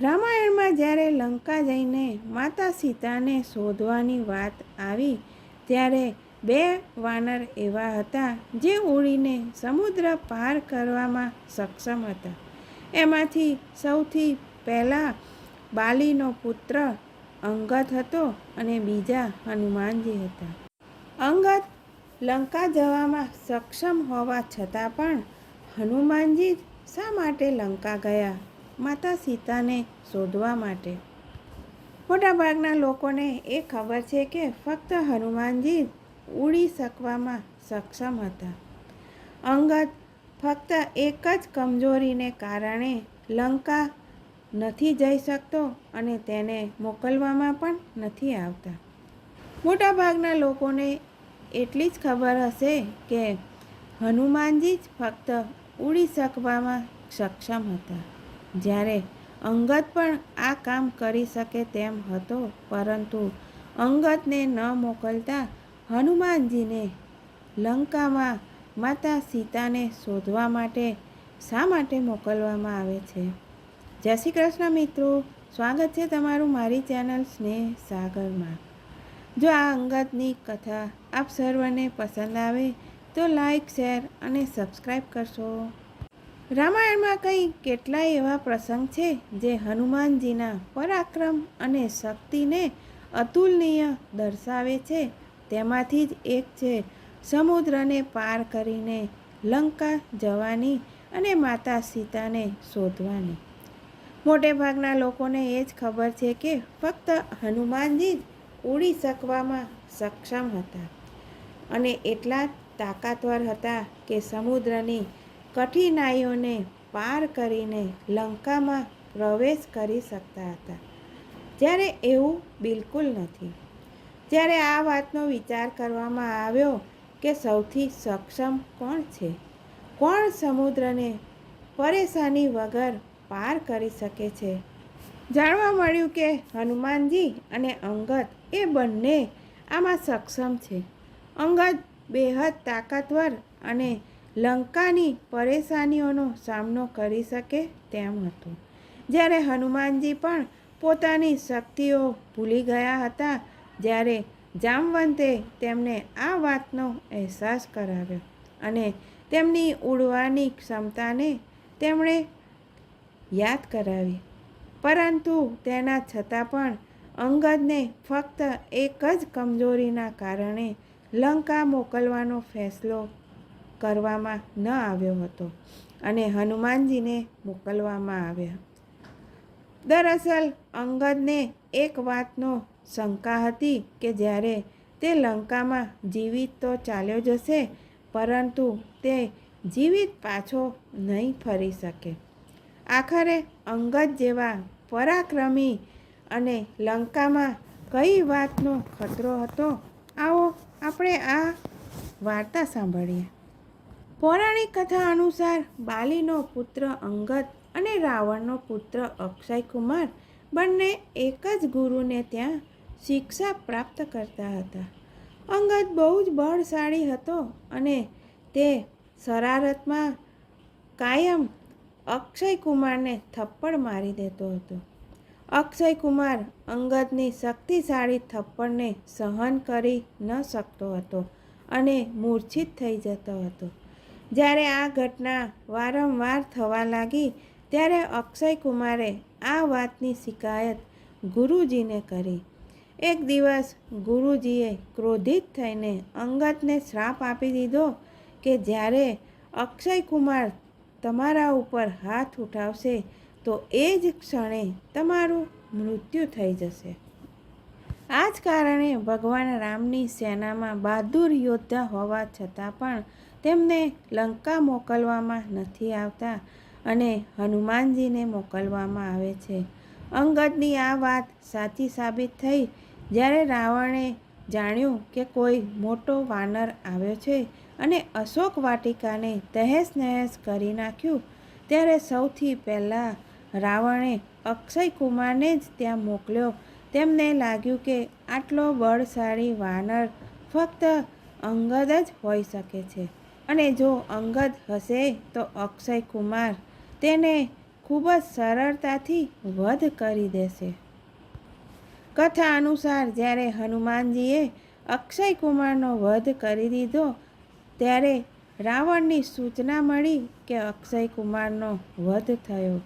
રામાયણમાં જ્યારે લંકા જઈને માતા સીતાને શોધવાની વાત આવી ત્યારે 2 વાનર એવા હતા જે ઉડીને સમુદ્ર પાર કરવામાં સક્ષમ હતા. એમાંથી સૌથી પહેલાં બાલીનો પુત્ર અંગદ હતો અને બીજા હનુમાનજી હતા. અંગદ લંકા જવામાં સક્ષમ હોવા છતાં પણ હનુમાનજી શા માટે લંકા ગયા? માતા સીતાને શોધવા માટે. મોટાભાગના લોકોને એ ખબર છે કે ફક્ત હનુમાનજી ઉડી શકવામાં સક્ષમ હતા. અંગદ ફક્ત એક જ કમજોરીને કારણે લંકા નથી જઈ શકતો અને તેને મોકલવામાં પણ નથી આવતા. મોટાભાગના લોકોને એટલી જ ખબર હશે કે હનુમાનજી જ ફક્ત ઉડી શકવામાં સક્ષમ હતા. જ્યારે અંગદ પણ આ કામ કરી શકે તેમ હતો, પરંતુ અંગદને ન મોકલતા હનુમાનજીને લંકામાં માતા સીતાને શોધવા માટે શા માટે મોકલવામાં આવે છે? જય શ્રી કૃષ્ણ મિત્રો, સ્વાગત છે તમારું મારી ચેનલ સ્નેહ સાગરમાં. જો આ અંગદની કથા આપ સર્વને પસંદ આવે તો લાઈક, શેર અને સબસ્ક્રાઈબ કરશો. રામાયણમાં કેટલાય એવા પ્રસંગ છે જે હનુમાનજીના પરાક્રમ અને શક્તિને અતુલનીય દર્શાવે છે. તેમાંથી જ એક છે સમુદ્રને પાર કરીને લંકા જવાની અને માતા સીતાને શોધવાની. મોટે ભાગના લોકોને એ જ ખબર છે કે ફક્ત હનુમાનજી જ ઉડી શકવામાં સક્ષમ હતા અને એટલા તાકાતવર હતા કે સમુદ્રની કઠિનાઈઓને પાર કરીને લંકામાં પ્રવેશ કરી શકતા હતા. જ્યારે એવું બિલકુલ નથી. જ્યારે આ વાતનો વિચાર કરવામાં આવ્યો કે સૌથી સક્ષમ કોણ છે, કોણ સમુદ્રને પરેશાની વગર પાર કરી શકે છે, જાણવા મળ્યું કે હનુમાનજી અને અંગદ એ બંને આમાં સક્ષમ છે. અંગદ બેહદ તાકાતવર અને લંકાની પરેશાનીઓનો સામનો કરી શકે તેમ હતું, જ્યારે હનુમાનજી પણ પોતાની શક્તિઓ ભૂલી ગયા હતા. જ્યારે જામવંતે તેમને આ વાતનો અહેસાસ કરાવ્યો અને તેમની ઉડવાની ક્ષમતાને તેમણે યાદ કરાવી, પરંતુ તેના છતાં પણ અંગદને ફક્ત એક જ કમજોરીના કારણે લંકા મોકલવાનો ફેસલો કરવામાં ન આવ્યો હતો અને હનુમાનજીને મોકલવામાં આવ્યા. દરઅસલ અંગદને એક વાતનો શંકા હતી કે જ્યારે તે લંકામાં જીવિત તો ચાલ્યો જશે, પરંતુ તે જીવિત પાછો નહીં ફરી શકે. આખરે અંગદ જેવા પરાક્રમી અને લંકામાં કઈ વાતનો ખતરો હતો? આવો આપણે આ વાર્તા સાંભળીએ. પૌરાણિક કથા અનુસાર બાલીનો પુત્ર અંગદ અને રાવણનો પુત્ર અક્ષયકુમાર બંને એક જ ગુરુને ત્યાં શિક્ષા પ્રાપ્ત કરતા હતા. અંગદ બહુ જ બળશાળી હતો અને તે શરારતમાં કાયમ અક્ષયકુમારને થપ્પડ મારી દેતો હતો. અક્ષયકુમાર અંગદની શક્તિશાળી થપ્પડને સહન કરી ન શકતો હતો અને મૂર્છિત થઈ જતો હતો. જ્યારે આ ઘટના વારંવાર થવા લાગી ત્યારે અક્ષયકુમારે આ વાતની શિકાયત ગુરુજીને કરી. એક દિવસ ગુરુજીએ ક્રોધિત થઈને અંગદને શ્રાપ આપી દીધો કે જ્યારે અક્ષયકુમાર તમારા ઉપર હાથ ઉઠાવશે તો એ જ ક્ષણે તમારું મૃત્યુ થઈ જશે. આ જ કારણે ભગવાન રામની સેનામાં બહાદુર યોદ્ધા હોવા છતાં પણ તેમને લંકા મોકલવામાં નથી આવતા અને હનુમાનજીને મોકલવામાં આવે છે. અંગદની આ વાત સાચી સાબિત થઈ જ્યારે રાવણે જાણ્યું કે કોઈ મોટો વાનર આવ્યો છે અને અશોક વાટિકાને તહેસ નહેસ કરી નાખ્યું. ત્યારે સૌથી પહેલાં રાવણે અક્ષયકુમારને જ ત્યાં મોકલ્યો. તેમને લાગ્યું કે આટલો બળશાળી વાનર ફક્ત અંગદ જ હોઈ શકે છે અને જો અંગદ હશે તો અક્ષયકુમાર તેને ખૂબ જ સરળતાથી વધ કરી દેશે. કથા અનુસાર જ્યારે હનુમાનજીએ અક્ષય કુમારનો વધ કરી દીધો ત્યારે રાવણની સૂચના મળી કે અક્ષય કુમારનો વધ થયો.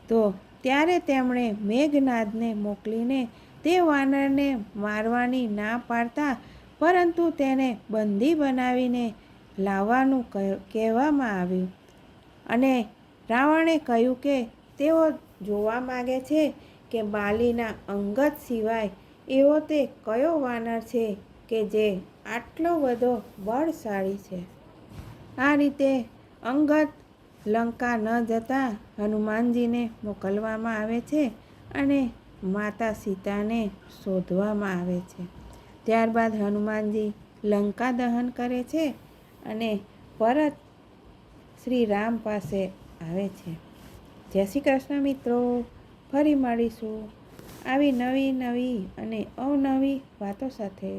તો ત્યારે તેમણે મેઘનાદને મોકલીને તે વાનરને મારવાની ના પાડતા પરંતુ તેને બંદી બનાવીને લાવવાનું કહેવામાં આવ્યું. અને રાવણે કહ્યું કે તેઓ જોવા માગે છે કે બાલીના અંગદ સિવાય એવો તે કયો વાનર છે કે જે આટલો બધો બળશાળી છે. આ રીતે અંગદ લંકા ન જતાં હનુમાનજીને મોકલવામાં આવે છે અને માતા સીતાને શોધવામાં આવે છે. ત્યારબાદ હનુમાનજી લંકા દહન કરે છે અને પરત શ્રી રામ પાસે આવે છે. જય શ્રી કૃષ્ણ મિત્રો, ફરી મળીશું આવી નવી અને અવનવી વાતો સાથે.